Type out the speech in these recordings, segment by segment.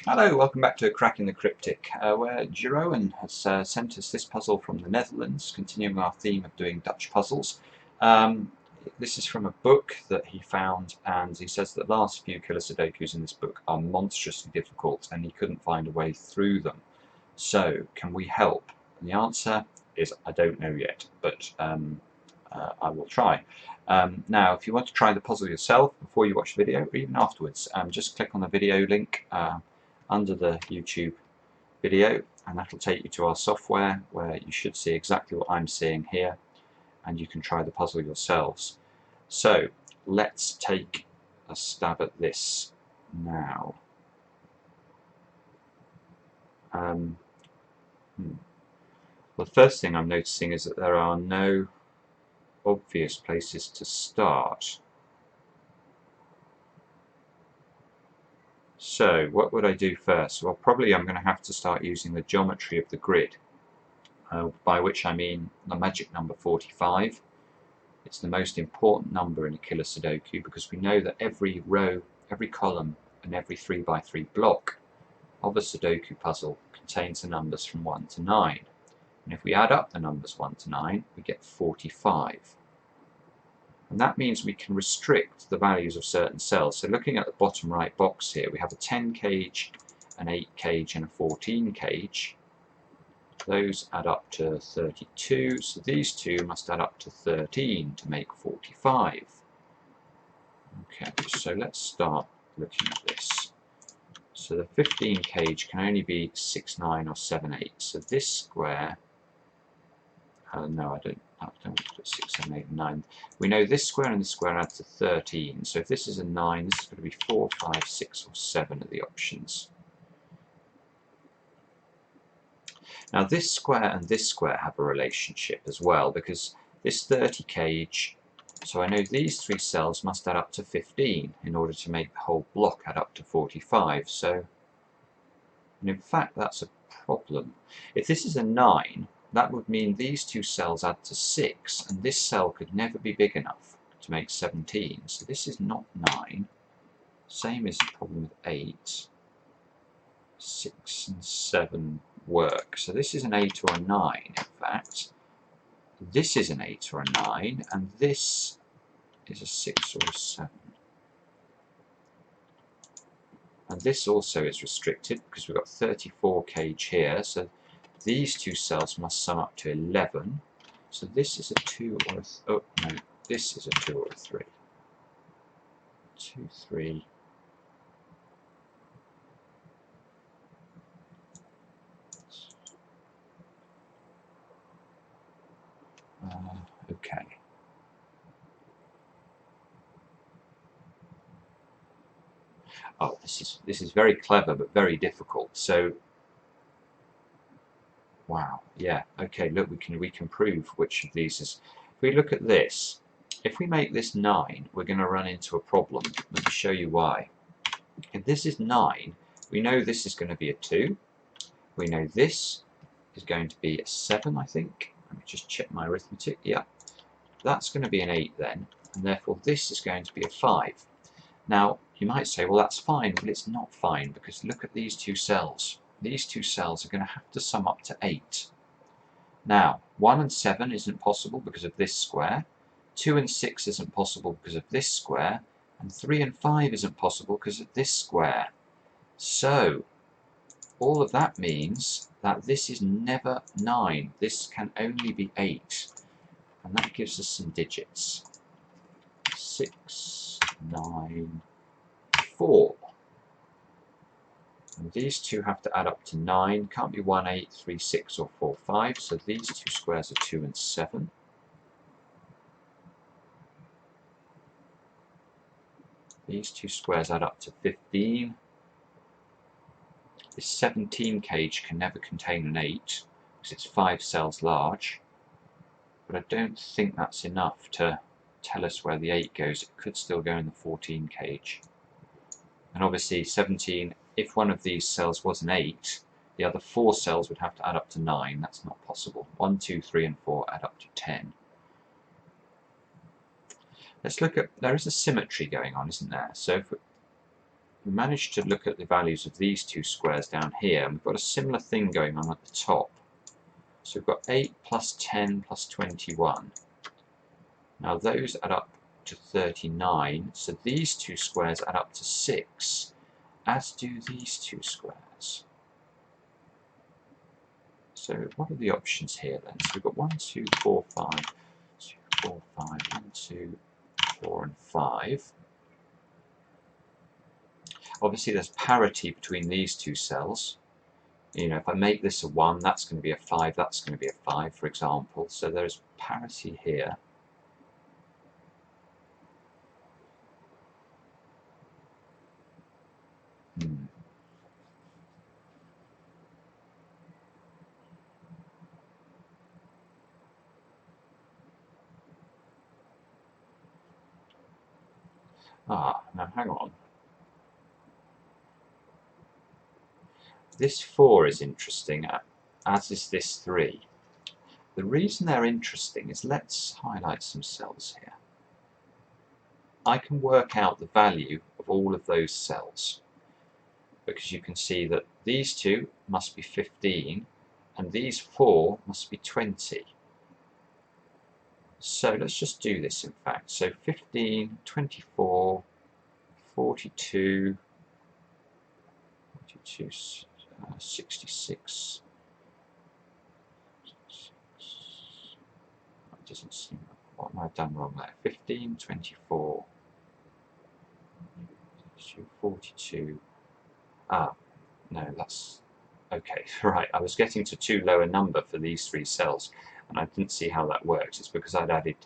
Hello, welcome back to Cracking the Cryptic, where Jeroen has sent us this puzzle from the Netherlands, continuing our theme of doing Dutch puzzles. This is from a book that he found, and he says that the last few killer Sudokus in this book are monstrously difficult, and he couldn't find a way through them. So, can we help? And the answer is I don't know yet, but I will try. Now, if you want to try the puzzle yourself before you watch the video, or even afterwards, just click on the video link under the YouTube video, and that'll take you to our software where you should see exactly what I'm seeing here, and you can try the puzzle yourselves. So let's take a stab at this now. Well, the first thing I'm noticing is that there are no obvious places to start. So what would I do first? Well, probably I'm going to have to start using the geometry of the grid, by which I mean the magic number 45. It's the most important number in a killer Sudoku because we know that every row, every column and every 3x3 block of a Sudoku puzzle contains the numbers from 1 to 9. And if we add up the numbers 1 to 9, we get 45. And that means we can restrict the values of certain cells. So looking at the bottom right box here, we have a 10 cage, an 8 cage and a 14 cage. Those add up to 32, so these two must add up to 13 to make 45. Okay, so let's start looking at this. So the 15 cage can only be 6, 9 or 7, 8. So this square, no, I don't want to put 6, 7, 8, 9. We know this square and this square add to 13. So if this is a 9, this is going to be 4, 5, 6 or 7 are the options. Now this square and this square have a relationship as well, because this 30 cage, so I know these three cells must add up to 15 in order to make the whole block add up to 45. So, and in fact that's a problem. If this is a 9, that would mean these two cells add to 6, and this cell could never be big enough to make 17. So this is not 9. Same as the problem with 8. 6 and 7 work. So this is an 8 or a 9, in fact. This is an 8 or a 9, and this is a 6 or a 7. And this also is restricted because we've got 34 cage here, so these two cells must sum up to 11. So this is a 2 or a... oh, no, this is a 2 or a 3. 2, 3... okay. Oh, this is very clever but very difficult. So, wow, yeah, okay. Look, we can prove which of these is. If we look at this, if we make this 9, we're going to run into a problem. Let me show you why. If this is 9, we know this is going to be a 2. We know this is going to be a 7, I think. Let me just check my arithmetic. Yeah, that's going to be an 8 then, and therefore this is going to be a 5. Now, you might say, well, that's fine, but it's not fine, because look at these two cells. These two cells are going to have to sum up to 8. Now, 1 and 7 isn't possible because of this square, 2 and 6 isn't possible because of this square, and 3 and 5 isn't possible because of this square. So, all of that means that this is never 9. This can only be 8. And that gives us some digits. 6, 9, 4. And these two have to add up to 9. Can't be 1, 8, 3, 6 or 4, 5. So these two squares are 2 and 7. These two squares add up to 15. This 17 cage can never contain an 8 because it's 5 cells large. But I don't think that's enough to tell us where the 8 goes. It could still go in the 14 cage. And obviously 17, if one of these cells was an 8, the other 4 cells would have to add up to 9. That's not possible. 1, 2, 3 and 4 add up to 10. Let's look at, there is a symmetry going on, isn't there? So if we managed to look at the values of these two squares down here, and we've got a similar thing going on at the top. So we've got 8 plus 10 plus 21. Now those add up to 39, so these two squares add up to 6, as do these two squares. So what are the options here then? So we've got 1, 2, 4, 5, 2, 4, 5, 1, 2, 4 and 5. Obviously there's parity between these two cells. You know, if I make this a 1, that's going to be a 5, that's going to be a 5, for example. So there's parity here. Now hang on. This 4 is interesting, as is this 3. The reason they're interesting is, let's highlight some cells here. I can work out the value of all of those cells, because you can see that these two must be 15 and these 4 must be 20. So let's just do this in fact. So 15, 24, 42, 66. That doesn't seem, what have I done wrong there? 15, 24, 42. No, that's okay. Right, I was getting to too low a number for these 3 cells, and I didn't see how that works. It's because I'd added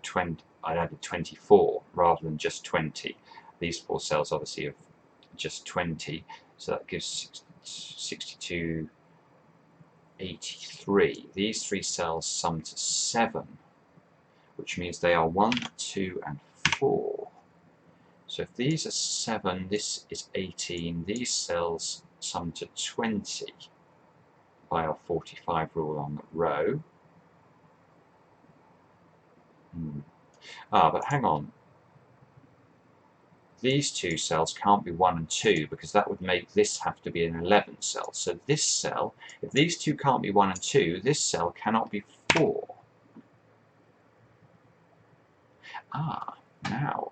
24 rather than just 20. These 4 cells obviously have just 20, so that gives 62, 83. These 3 cells sum to 7, which means they are 1, 2 and 4. So if these are 7, this is 18, these cells sum to 20 by our 45 rule on the row. But hang on. These 2 cells can't be 1 and 2, because that would make this have to be an 11 cell. So this cell, if these 2 can't be 1 and 2, this cell cannot be 4. Now.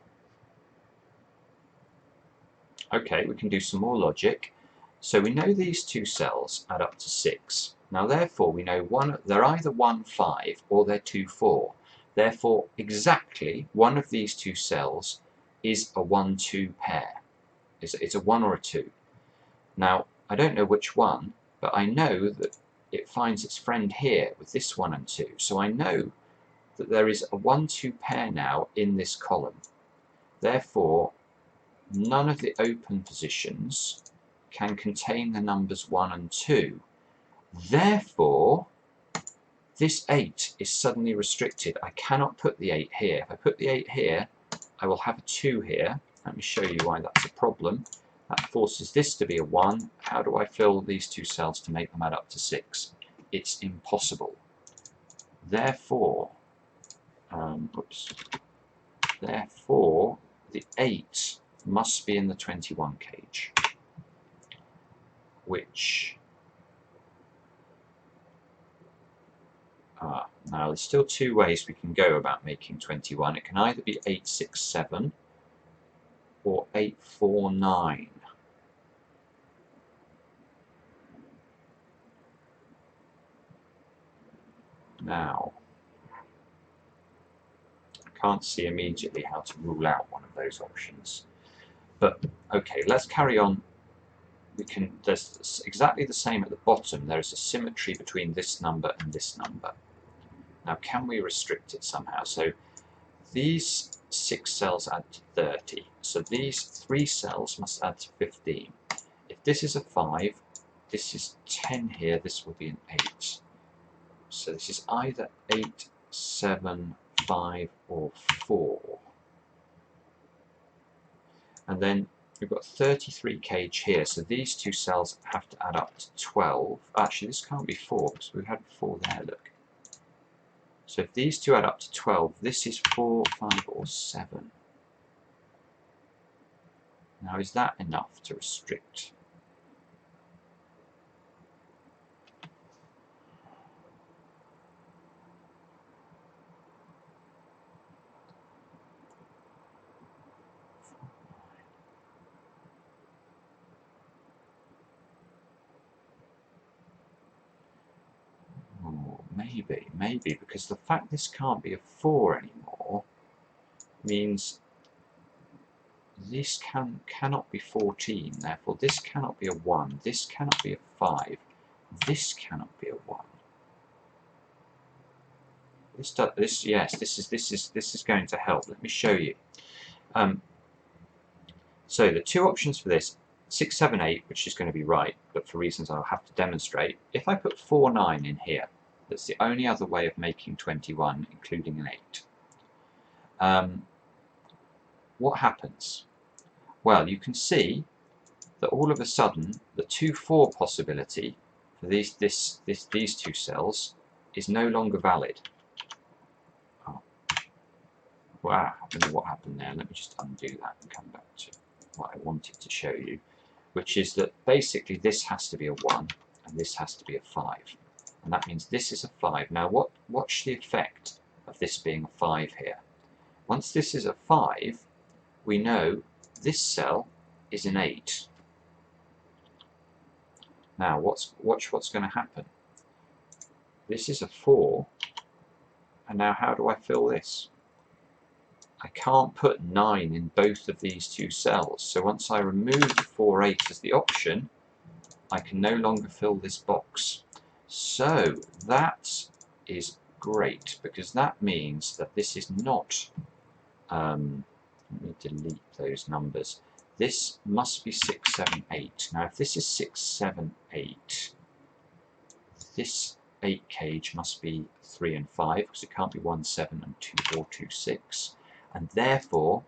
Okay, we can do some more logic. So we know these 2 cells add up to 6. Now therefore we know they're either 1, 5 or they're 2, 4. Therefore exactly one of these 2 cells is a 1, 2 pair. It's a 1 or a 2. Now I don't know which one, but I know that it finds its friend here with this 1 and 2. So I know that there is a 1, 2 pair now in this column. Therefore none of the open positions can contain the numbers 1 and 2. Therefore, this 8 is suddenly restricted. I cannot put the 8 here. If I put the 8 here, I will have a 2 here. Let me show you why that's a problem. That forces this to be a 1. How do I fill these 2 cells to make them add up to 6? It's impossible. Therefore, therefore, the 8 must be in the 21 cage, which now there's still 2 ways we can go about making 21. It can either be 867 or 849. Now I can't see immediately how to rule out one of those options. But okay, let's carry on. There's exactly the same at the bottom. There is a symmetry between this number and this number. Now can we restrict it somehow? So these 6 cells add to 30. So these 3 cells must add to 15. If this is a 5, this is 10 here, this will be an 8. So this is either 8, 7, 5 or 4. And then we've got 33 kh here, so these 2 cells have to add up to 12. Actually, this can't be 4, because we had 4 there, look. So if these 2 add up to 12, this is 4, 5 or 7. Now, is that enough to restrict? Oh, maybe, because the fact this can't be a 4 anymore means this cannot be 14, therefore this cannot be a 1, this cannot be a 5, this cannot be a 1. This is going to help. Let me show you. So the two options for this, 6, 7, 8, which is going to be right, but for reasons I'll have to demonstrate. If I put 4, 9 in here, that's the only other way of making 21, including an 8. What happens? Well, you can see that all of a sudden the 2, 4 possibility for these two cells is no longer valid. Oh. Wow, I don't know what happened there. Let me just undo that and come back to what I wanted to show you, which is that basically this has to be a 1 and this has to be a 5. And that means this is a 5. Now watch the effect of this being a 5 here. Once this is a 5, we know this cell is an 8. Now watch what's going to happen. This is a 4, and now how do I fill this? I can't put 9 in both of these two cells, so once I remove 4, 8 as the option, I can no longer fill this box. So that is great, because that means that this is not, let me delete those numbers, this must be 6, 7, 8. Now if this is 6, 7, 8, this 8 cage must be 3 and 5, because it can't be 1, 7 and 2, 4, 2, 6. And therefore,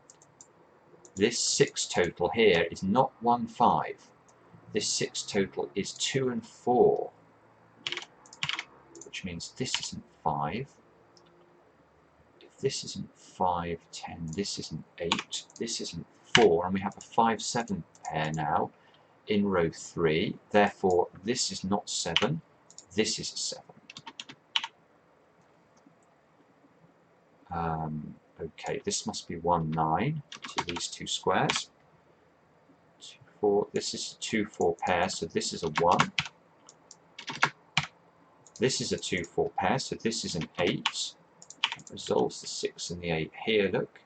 this 6 total here is not 1, 5. This 6 total is 2 and 4, which means this isn't 5. If this isn't 5, 10, this isn't 8, this isn't 4, and we have a 5, 7 pair now in row 3. Therefore, this is not 7, this is a 7. Okay, this must be 1, 9 to these two squares. 2, 4. This is a 2, 4 pair, so this is a 1. This is a 2, 4 pair, so this is an 8. That resolves the 6 and the 8 here, look.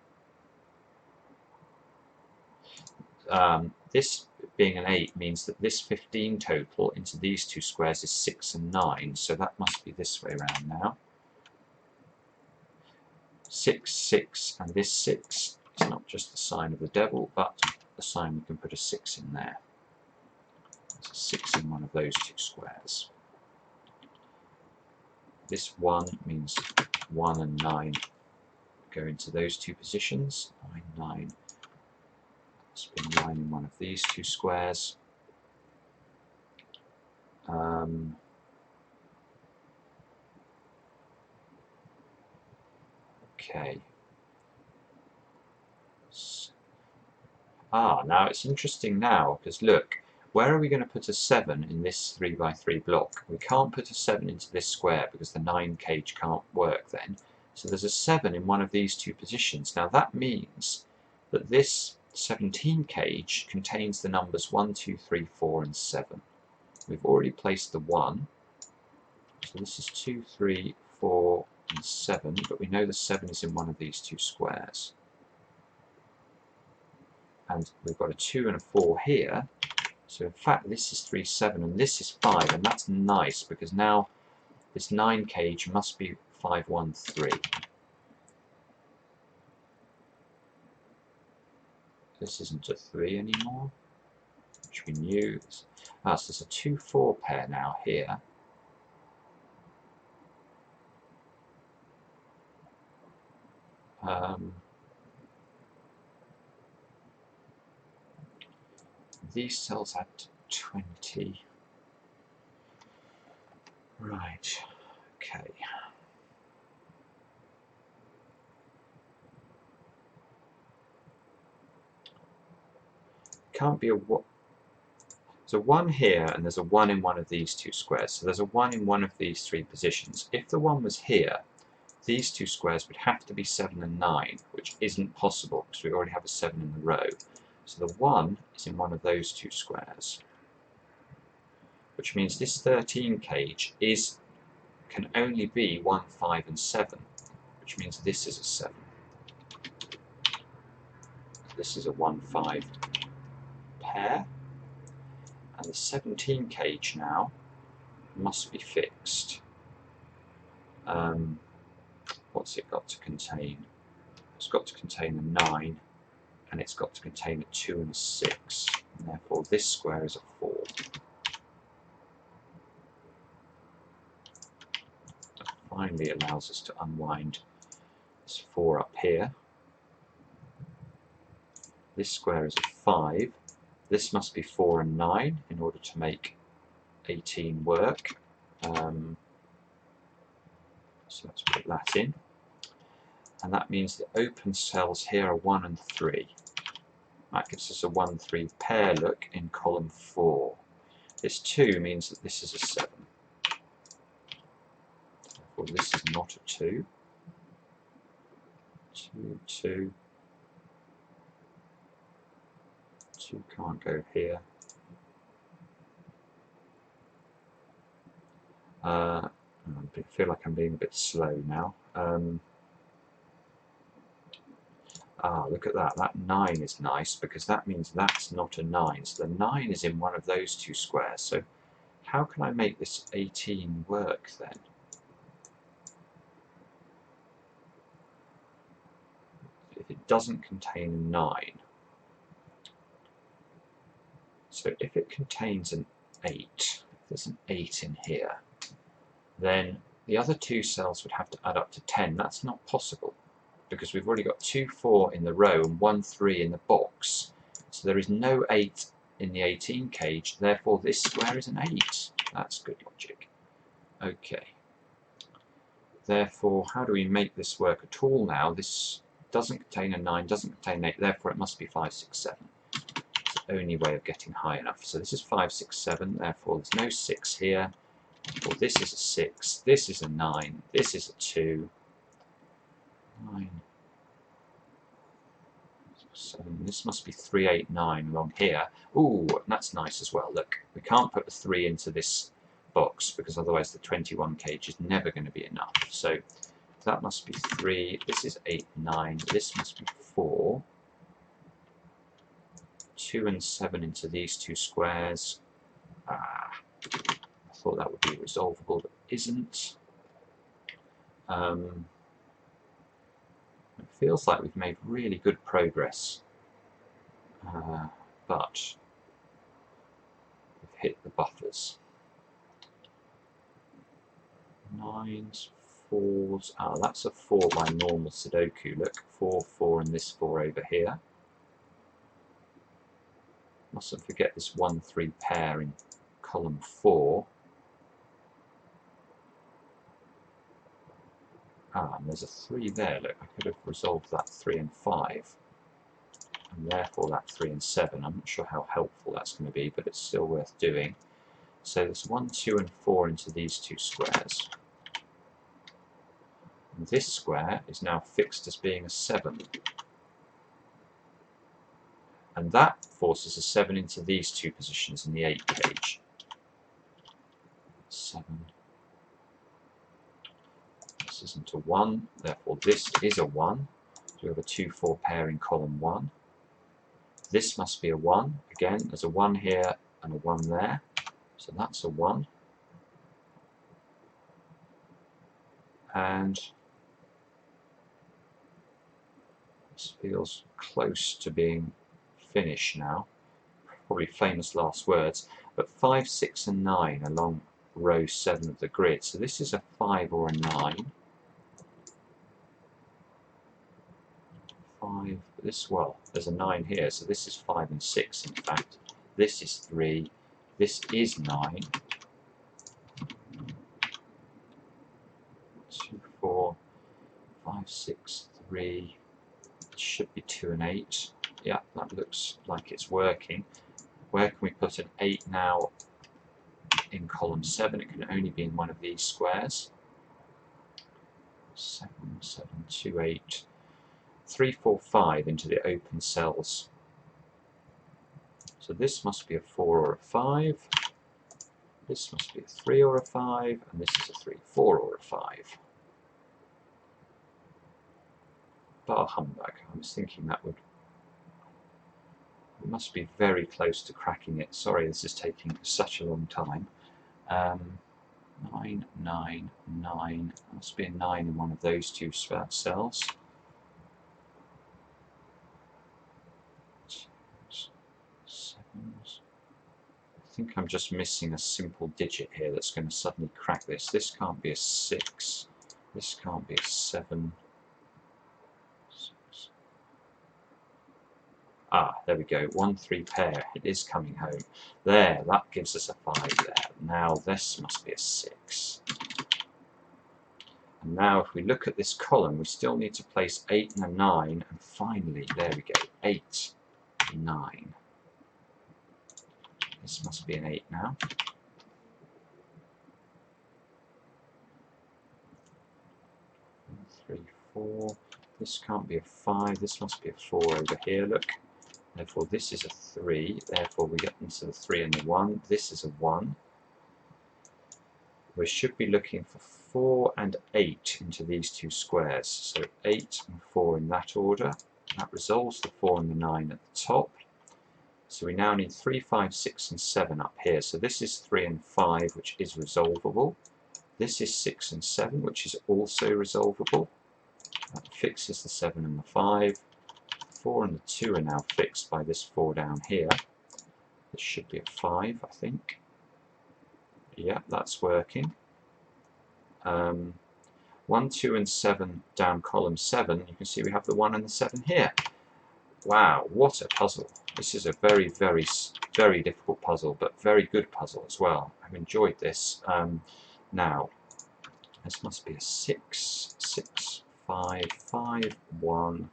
This being an 8 means that this 15 total into these two squares is 6 and 9, so that must be this way around now. 6, 6, and this 6 is not just the sign of the devil, but the sign we can put a 6 in there. There's a 6 in one of those two squares. This 1 means 1 and 9 go into those two positions. 9, 9. Let's put 9 in one of these two squares. Okay. Now it's interesting now, because look, where are we going to put a 7 in this 3 by 3 block? We can't put a 7 into this square because the 9 cage can't work then. So there's a 7 in one of these two positions. Now that means that this 17 cage contains the numbers 1, 2, 3, 4 and 7. We've already placed the 1. So this is 2, 3, 4 and 7, but we know the 7 is in one of these two squares. And we've got a 2 and a 4 here. So in fact this is 3, 7 and this is 5, and that's nice because now this 9 cage must be 5, 1, 3. This isn't a 3 anymore, which we knew. So there's a 2, 4 pair now here. These cells had 20. Right, okay. can't be a what. There's a 1 here and there's a 1 in one of these two squares. So there's a 1 in one of these three positions. If the 1 was here, these two squares would have to be 7 and 9, which isn't possible because we already have a 7 in the row. So the 1 is in one of those two squares, which means this 13 cage can only be 1, 5 and 7, which means this is a 7. This is a 1, 5 pair. And the 17 cage now must be fixed. What's it got to contain? It's got to contain a 9, and it's got to contain a 2 and a 6. And therefore this square is a 4. That finally allows us to unwind this 4 up here. This square is a 5. This must be 4 and 9 in order to make 18 work. So let's put that in. And that means the open cells here are 1 and 3. That gives us a 1, 3 pair look in column 4. This 2 means that this is a 7. Therefore this is not a 2. 2, 2. 2 can't go here. I feel like I'm being a bit slow now. Look at that. That 9 is nice because that means that's not a 9. So the 9 is in one of those two squares. So how can I make this 18 work then? If it doesn't contain a 9. So if it contains an 8, if there's an 8 in here, then the other two cells would have to add up to 10. That's not possible because we've already got 2, 4 in the row and 1, 3 in the box. So there is no 8 in the 18 cage, therefore this square is an 8. That's good logic. Okay. Therefore, how do we make this work at all now? This doesn't contain a 9, doesn't contain an 8, therefore it must be 5, 6, 7. It's the only way of getting high enough. So this is 5, 6, 7, therefore there's no 6 here. Well, this is a 6, this is a 9, this is a 2, 9, 7, this must be 3, 8, 9 along here. Ooh, that's nice as well. Look, we can't put a 3 into this box because otherwise the 21 cage is never going to be enough. So that must be 3, this is 8, 9, this must be 4. 2 and 7 into these two squares. I thought that would be resolvable, but isn't. It feels like we've made really good progress, but we've hit the buffers. 9s, 4s. That's a 4 by normal Sudoku. Look, 4, 4, and this 4 over here. Mustn't forget this 1, 3 pair in column 4. And there's a 3 there. Look, I could have resolved that 3 and 5, and therefore that 3 and 7. I'm not sure how helpful that's going to be, but it's still worth doing. So there's 1, 2, and 4 into these two squares. And this square is now fixed as being a 7. And that forces a 7 into these two positions in the 8 cage. 7. This isn't a 1, therefore this is a 1. So we have a 2, 4 pair in column 1. This must be a 1. Again, there's a 1 here and a 1 there. So that's a 1. And this feels close to being finished now. Probably famous last words. But 5, 6 and 9 along row 7 of the grid. So this is a 5 or a 9. 5, well, there's a 9 here, so this is 5 and 6 in fact. This is 3, this is 9. 2, 4, 5, 6, 3, it should be 2 and 8. Yeah, that looks like it's working. Where can we put an 8 now in column 7? It can only be in one of these squares. 7, 7, 2, 8, 3, 4, 5 into the open cells. So this must be a 4 or a 5. This must be a 3 or a 5, and this is a 3, 4 or a 5. Bar humbug. I was thinking that would... We must be very close to cracking it. Sorry, this is taking such a long time. 9, 9, 9. There must be a 9 in one of those two cells. Sevens. I think I'm just missing a simple digit here that's going to suddenly crack this. This can't be a 6. This can't be a 7. 6. Ah, there we go. 1, 3 pair. It is coming home. There, that gives us a 5 there. Now this must be a 6. And now if we look at this column, we still need to place 8 and a 9. And finally, there we go. 8, 9. This must be an 8 now. 3, 4. This can't be a 5. This must be a 4 over here, look. Therefore, this is a 3. Therefore, we get into the 3 and the 1. This is a 1. We should be looking for 4 and 8 into these two squares. So 8 and 4 in that order. That resolves the 4 and the 9 at the top. So we now need 3, 5, 6 and 7 up here. So this is 3 and 5, which is resolvable. This is 6 and 7, which is also resolvable. That fixes the 7 and the 5. 4 and the 2 are now fixed by this 4 down here. This should be a 5, I think. Yeah, that's working. 1, 2 and 7 down column 7. You can see we have the 1 and the 7 here. Wow, what a puzzle. This is a very, very, very difficult puzzle, but very good puzzle as well. I've enjoyed this. Now, this must be a 6, 6, 5, 5, 1.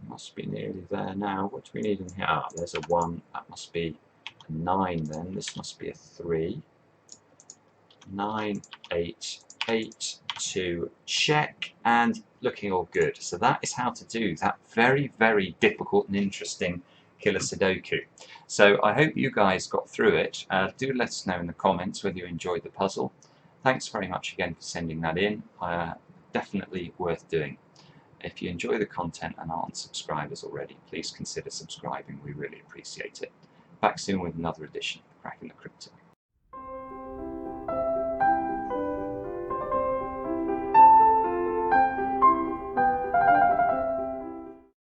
Must be nearly there now. What do we need in here? Ah, there's a 1. That must be a 9 then. This must be a 3. 9, 8, 8, 2, check, and looking all good. So that is how to do that very, very difficult and interesting killer Sudoku. So I hope you guys got through it. Do let us know in the comments whether you enjoyed the puzzle. Thanks very much again for sending that in. Definitely worth doing. If you enjoy the content and aren't subscribers already, please consider subscribing. We really appreciate it. Back soon with another edition of Cracking the Cryptic.